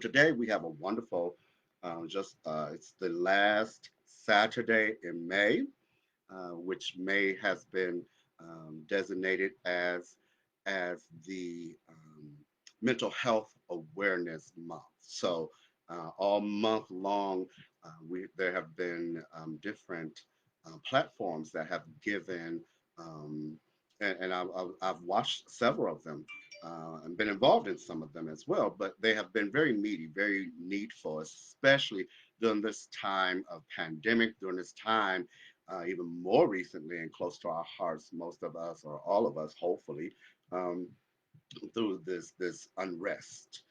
Today we have a wonderful, it's the last Saturday in May, which May has been designated as the Mental Health Awareness Month. So all month long, there have been different platforms that have given, um, and I've watched several of them and been involved in some of them as well, but they have been very meaty, very needful, especially during this time of pandemic, during this time, even more recently and close to our hearts, most of us or all of us, hopefully, um, through this unrest,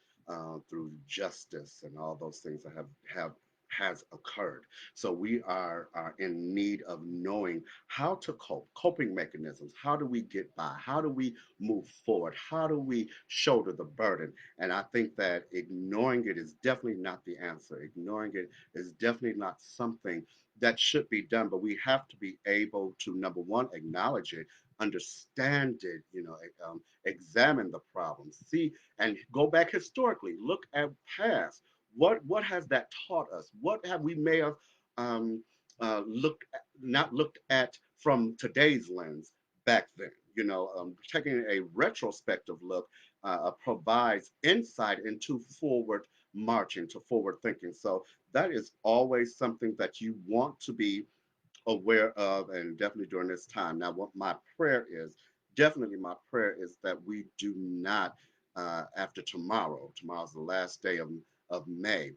through justice and all those things that have has occurred. So we are in need of knowing how to cope, coping mechanisms. How do we get by? How do we move forward? How do we shoulder the burden? And I think that ignoring it is definitely not the answer. Ignoring it is definitely not something that should be done, but we have to be able to, number one, acknowledge it, understand it, examine the problem, see, and go back historically, look at past. What has that taught us? What have we may have looked at, not looked at from today's lens back then? Taking a retrospective look provides insight into forward marching, to forward thinking. So that is always something that you want to be aware of, and definitely during this time. Now, what my prayer is, definitely my prayer is that we do not, after tomorrow's the last day of May,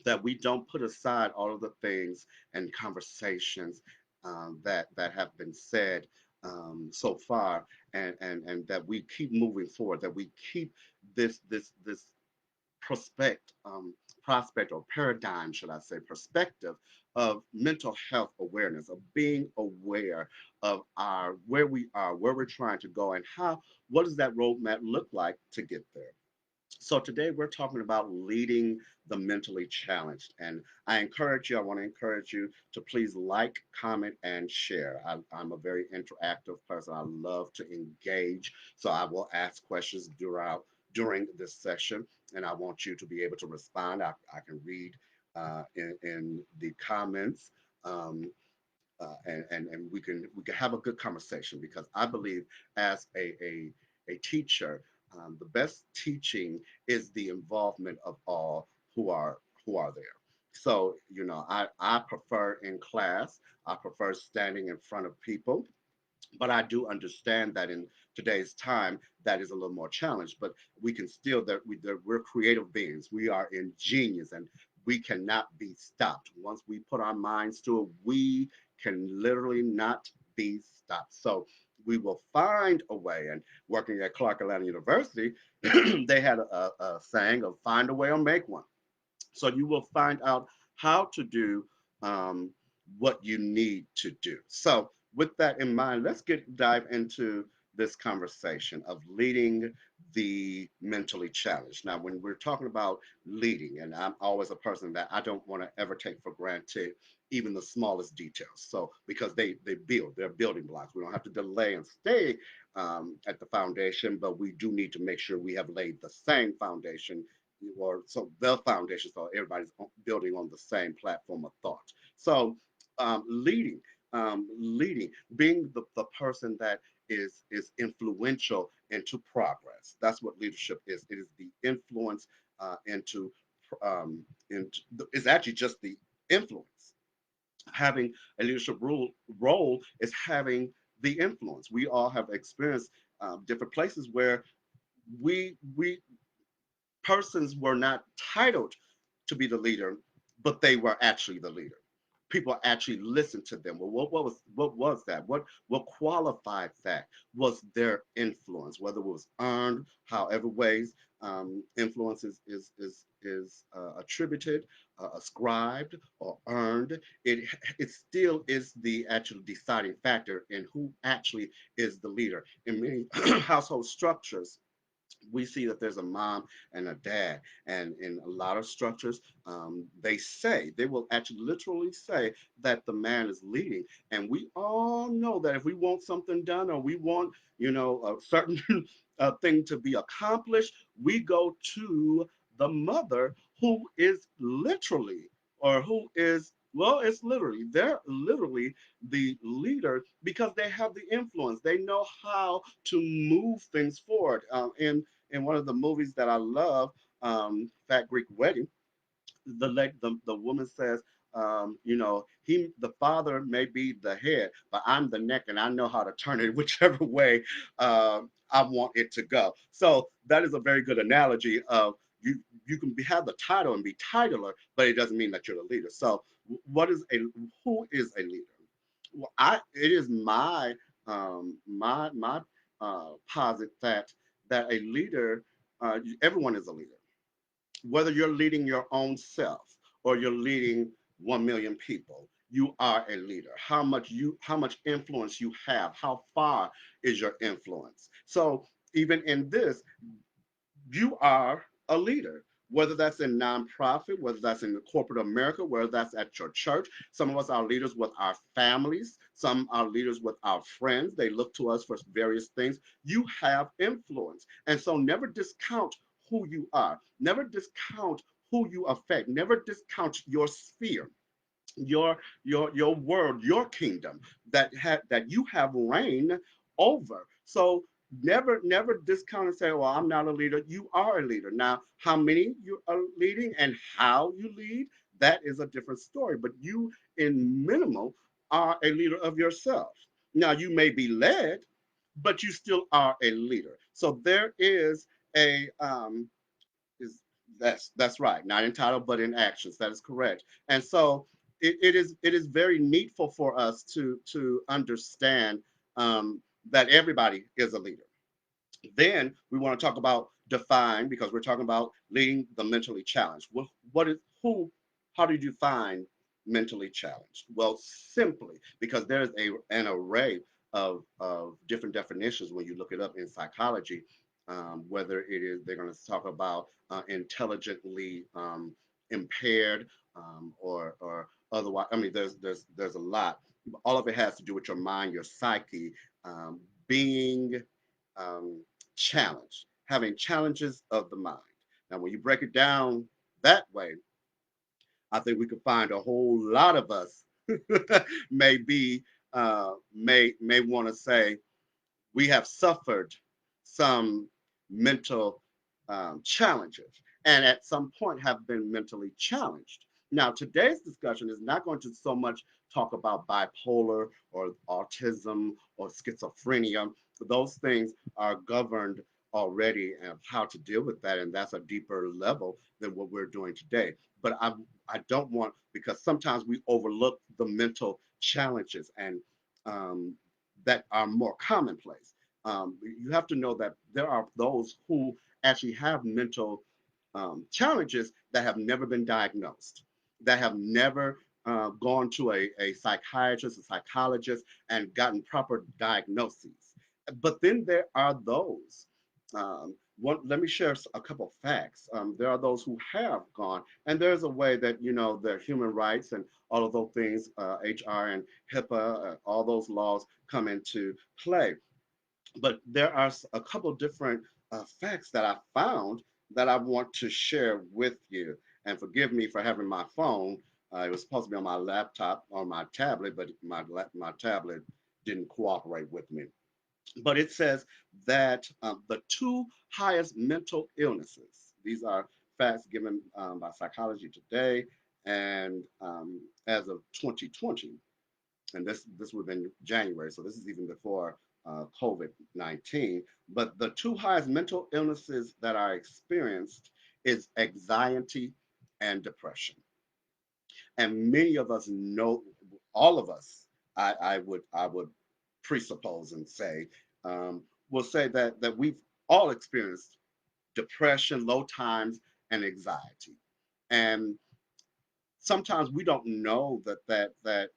that we don't put aside all of the things and conversations that have been said so far, and that we keep moving forward, that we keep this prospect, prospect or paradigm, should I say, perspective of mental health awareness, of being aware of our where we are, where we're trying to go, and what does that roadmap look like to get there. So today we're talking about leading the mentally challenged. And I want to encourage you to please like, comment, and share. I'm a very interactive person. I love to engage. So I will ask questions during this session, and I want you to be able to respond. I can read in the comments. Um, and we can have a good conversation, because I believe as a teacher, the best teaching is the involvement of all who are there. So I prefer in class. I prefer standing in front of people, but I do understand that in today's time that is a little more challenged. But we can still we're creative beings. We are ingenious, and we cannot be stopped. Once we put our minds to it, we can literally not be stopped. So we will find a way. And working at Clark Atlanta University, they had a saying of find a way or make one. So you will find out how to do um, what you need to do. So with that in mind, let's dive into this conversation of leading the mentally challenged. Now, when we're talking about leading, and I'm always a person that I don't want to ever take for granted even the smallest details. So because they're building blocks. We don't have to delay and stay at the foundation, but we do need to make sure we have laid the same foundation, or so the foundation, so everybody's building on the same platform of thought. So leading, being the person that is influential into progress. That's what leadership is. It is the influence into it's actually just the influence. Having a leadership role is having the influence. We all have experienced different places where we persons were not titled to be the leader, but they were actually the leader. People actually listened to them. Well, what was that? What qualified that was their influence, whether it was earned, however ways influence is attributed, ascribed, or earned. It still is the actual deciding factor in who actually is the leader. In many household structures, we see that there's a mom and a dad, and in a lot of structures, they will actually literally say that the man is leading. And we all know that if we want something done, or we want a certain thing to be accomplished, we go to the mother who is literally, or who is, well, it's literally, they're literally the leader because they have the influence. They know how to move things forward. In one of the movies that I love, Fat Greek Wedding, the woman says, the father may be the head, but I'm the neck, and I know how to turn it whichever way I want it to go. So that is a very good analogy of you can have the title and be titular, but it doesn't mean that you're the leader. So what is a who is a leader? Well, it is my posit that a leader, everyone is a leader, whether you're leading your own self or you're leading 1 million people. You are a leader. How much influence you have, how far is your influence? So even in this, you are a leader, whether that's in nonprofit, whether that's in corporate America, whether that's at your church. Some of us are leaders with our families, some are leaders with our friends. They look to us for various things. You have influence. And so never discount who you are, never discount who you affect, never discount your sphere, your world, your kingdom that you have reign over. So never discount and say, well, I'm not a leader. You are a leader. Now, how many you are leading and how you lead, that is a different story. But you, in minimal, are a leader of yourself. Now, you may be led, but you still are a leader. So there is that's right, not in title but in actions. That is correct. And so it is very needful for us to understand that everybody is a leader. Then we want to talk about define, because we're talking about leading the mentally challenged. What is who? How do you define mentally challenged? Well, simply because there's an array of different definitions when you look it up in psychology. Whether it is they're going to talk about intelligently impaired, or otherwise. I mean, there's a lot. All of it has to do with your mind, your psyche, being um, challenge, having challenges of the mind. Now, when you break it down that way, I think we could find a whole lot of us may be may want to say we have suffered some mental challenges and at some point have been mentally challenged. Now, today's discussion is not going to so much talk about bipolar or autism or schizophrenia. Those things are governed already and how to deal with that, and that's a deeper level than what we're doing today. But I don't want, because sometimes we overlook the mental challenges and um, that are more commonplace. You have to know that there are those who actually have mental challenges that have never been diagnosed, that have never gone to a psychiatrist, a psychologist, and gotten proper diagnoses. But then there are those. Let me share a couple of facts. There are those who have gone, and there's a way that the human rights and all of those things, HR and HIPAA, all those laws come into play. But there are a couple different facts that I found that I want to share with you. And forgive me for having my phone. It was supposed to be on my laptop or my tablet, but my tablet didn't cooperate with me. But it says that the two highest mental illnesses, these are facts given by Psychology Today, and as of 2020, and this would have been January, so this is even before COVID-19. But the two highest mental illnesses that are experienced is anxiety and depression. And many of us know, all of us, I would presuppose and say, will say that we've all experienced depression, low times, and anxiety. And sometimes we don't know that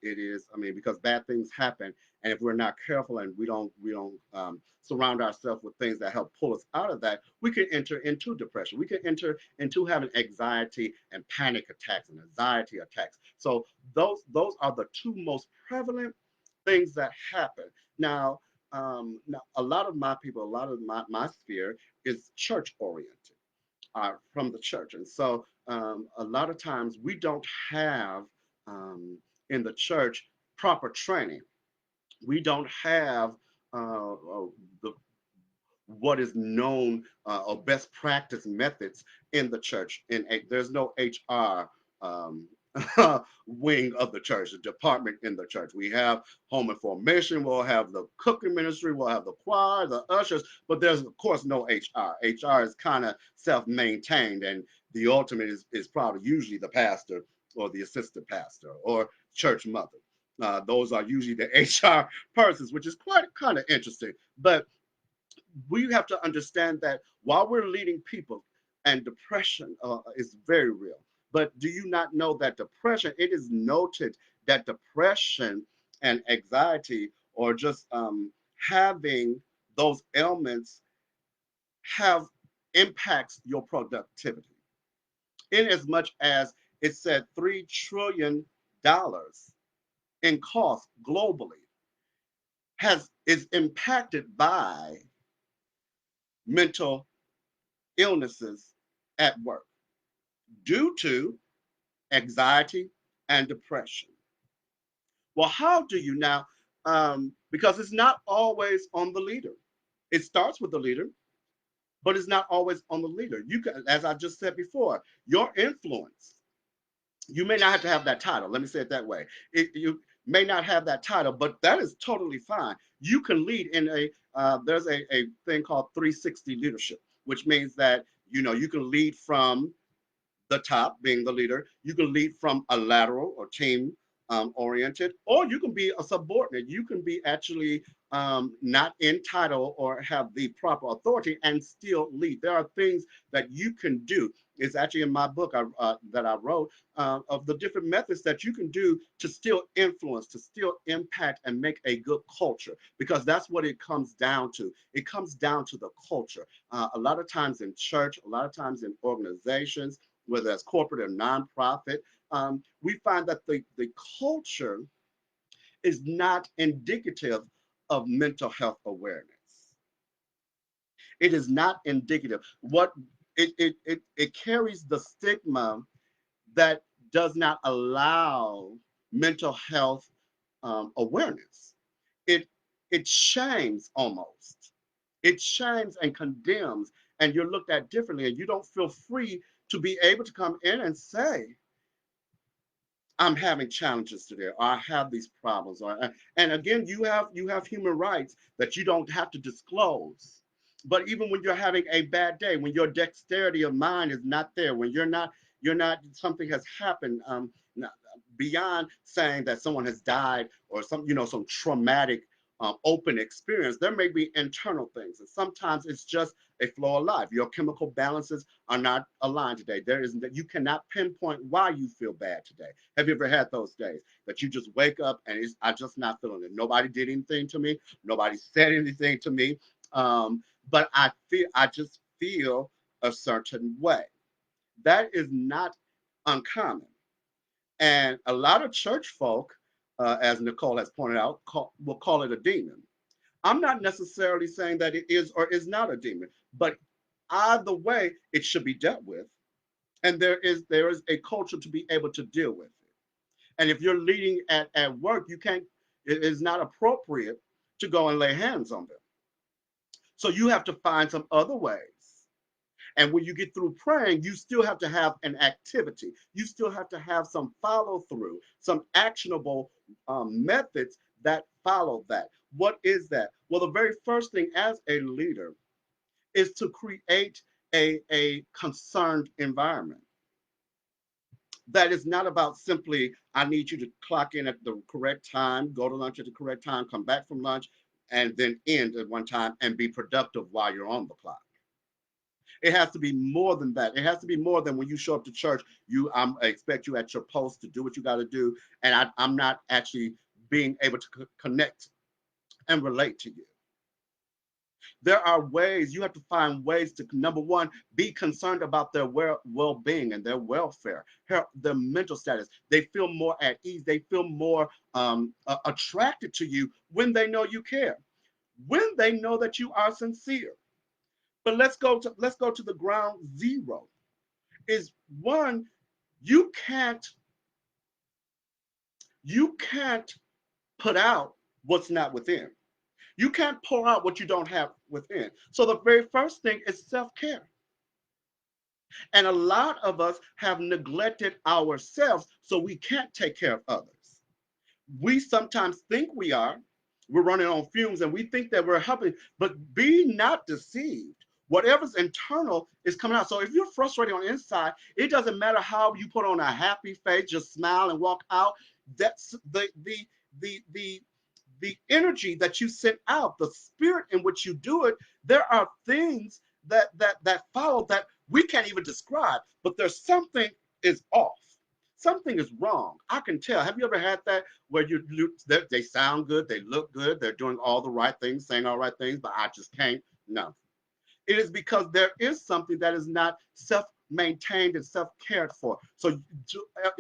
it is. I mean, because bad things happen, and if we're not careful and we don't surround ourselves with things that help pull us out of that, we can enter into depression. We can enter into having anxiety and panic attacks and anxiety attacks. So those are the two most prevalent things that happen now. Now, a lot of my people, a lot of my sphere is church oriented. from the church. And so a lot of times we don't have um, in the church proper training. We don't have the what is known or best practice methods in the church. There's no HR um, wing of the church, a department in the church. We have home and formation, we'll have the cooking ministry, we'll have the choir, the ushers, but there's of course no HR. HR is kind of self-maintained, and the ultimate is probably usually the pastor or the assistant pastor or church mother. Those are usually the HR persons, which is quite kind of interesting. But we have to understand that while we're leading people, and depression is very real. But do you not know that depression, it is noted that depression and anxiety, or just having those ailments, have impacts your productivity, in as much as it said $3 trillion in cost globally has is impacted by mental illnesses at work due to anxiety and depression. Well, how do you now? Because it's not always on the leader. It starts with the leader, but it's not always on the leader. You can, as I just said before, your influence. You may not have to have that title. Let me say it that way. You may not have that title, but that is totally fine. You can lead in there's a thing called 360 leadership, which means that you can lead from the top, being the leader. You can lead from a lateral or team oriented, or you can be a subordinate. You can be actually not in title or have the proper authority and still lead. There are things that you can do. It's actually in my book that I wrote of the different methods that you can do to still influence, to still impact and make a good culture, because that's what it comes down to. It comes down to the culture. A lot of times in church, a lot of times in organizations, whether it's corporate or nonprofit, we find that the culture is not indicative of mental health awareness. It is not indicative. What it carries the stigma that does not allow mental health awareness. It it shames almost. It shames and condemns, and you're looked at differently, and you don't feel free to be able to come in and say, I'm having challenges today, or I have these problems, and again, you have human rights that you don't have to disclose. But even when you're having a bad day, when your dexterity of mind is not there, when you're not something has happened, beyond saying that someone has died or some traumatic open experience, there may be internal things, and sometimes it's just a flow of life. Your chemical balances are not aligned today. There is that you cannot pinpoint why you feel bad today. Have you ever had those days that you just wake up and I'm just not feeling it? Nobody did anything to me. Nobody said anything to me. But I just feel a certain way. That is not uncommon. And a lot of church folk, as Nicole has pointed out, will call it a demon. I'm not necessarily saying that it is or is not a demon, but either way, it should be dealt with. And there is a culture to be able to deal with it. And if you're leading at work, you can't. It is not appropriate to go and lay hands on them. So you have to find some other ways. And when you get through praying, you still have to have an activity. You still have to have some follow through, some actionable methods that follow that. What is that? Well, the very first thing as a leader is to create a concerned environment. That is not about simply, I need you to clock in at the correct time, go to lunch at the correct time, come back from lunch, and then end at one time and be productive while you're on the clock. It has to be more than that. It has to be more than when you show up to church, I expect you at your post to do what you got to do, and I'm not actually being able to connect and relate to you. There are ways, you have to find ways to, number one, be concerned about their well-being and their welfare, their mental status. They feel more at ease. They feel more attracted to you when they know you care, when they know that you are sincere. But let's go to the ground zero. Is one, you can't you can't put out what's not within. You can't pour out what you don't have within. So the very first thing is self-care. And a lot of us have neglected ourselves, so we can't take care of others. We sometimes think we are. We're running on fumes and we think that we're helping, but be not deceived. Whatever's internal is coming out. So if you're frustrated on the inside, it doesn't matter how you put on a happy face, just smile and walk out. That's the the energy that you send out, the spirit in which you do it. There are things that follow that we can't even describe, but there's something is off. Something is wrong. I can tell. Have you ever had that where they sound good, they look good, they're doing all the right things, saying all right things, but I just can't? No. It is because there is something that is not self-maintained and self-cared for. So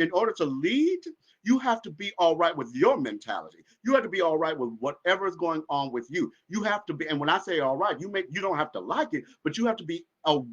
in order to lead, you have to be all right with your mentality. You have to be all right with whatever is going on with you. You have to be, and when I say all right, you don't have to like it, but you have to be aware